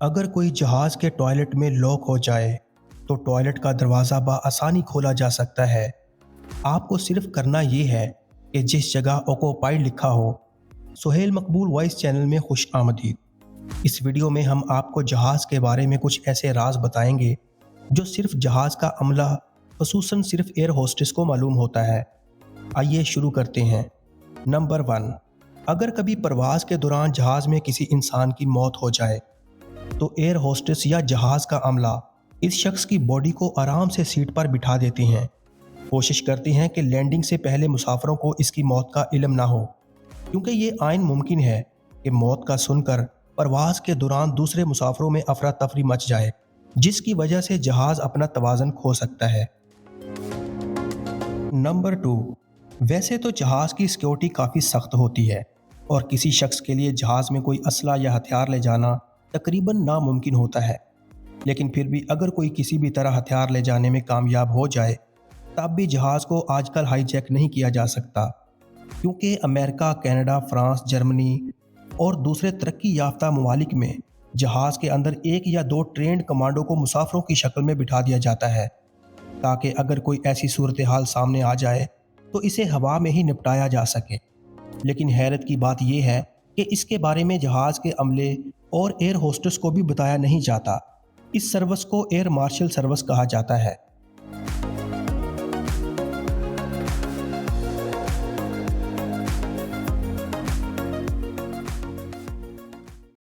अगर कोई जहाज़ के टॉयलेट में लॉक हो जाए तो टॉयलेट का दरवाज़ा बआसानी खोला जा सकता है। आपको सिर्फ करना ये है कि जिस जगह ऑक्यूपाइड लिखा हो। सुहेल मकबूल वॉइस चैनल में खुश आमदीद। इस वीडियो में हम आपको जहाज़ के बारे में कुछ ऐसे राज बताएंगे जो सिर्फ जहाज़ का अमला, खसूसन सिर्फ एयर होस्टेस को मालूम होता है। आइए शुरू करते हैं। नंबर 1, अगर कभी परवाज़ के दौरान जहाज़ में किसी इंसान की मौत हो जाए तो एयर होस्टेस या जहाज़ का अमला इस शख्स की बॉडी को आराम से सीट पर बिठा देते हैं। कोशिश करते हैं कि लैंडिंग से पहले मुसाफिरों को इसकी मौत का इल्म ना हो, क्योंकि ये आइन मुमकिन है कि मौत का सुनकर परवाज़ के दौरान दूसरे मुसाफिरों में अफरा तफरी मच जाए, जिसकी वजह से जहाज़ अपना तवाज़न खो सकता है। नंबर 2, वैसे तो जहाज़ की सिक्योरिटी काफ़ी सख्त होती है और किसी शख्स के लिए जहाज़ में कोई असला या हथियार ले जाना तकरीबन नामुमकिन होता है। लेकिन फिर भी अगर कोई किसी भी तरह हथियार ले जाने में कामयाब हो जाए तब भी जहाज़ को आजकल हाईजैक नहीं किया जा सकता, क्योंकि अमेरिका, कनाडा, फ्रांस, जर्मनी और दूसरे तरक्की याफ्ता ममालिक में जहाज़ के अंदर 1 या 2 ट्रेंड कमांडो को मुसाफिरों की शक्ल में बिठा दिया जाता है, ताकि अगर कोई ऐसी सूरत हाल सामने आ जाए तो इसे हवा में ही निपटाया जा सके। लेकिन हैरत की बात यह है कि इसके बारे में जहाज़ के अमले और एयर होस्टेस को भी बताया नहीं जाता। इस सर्विस को एयर मार्शल सर्विस कहा जाता है।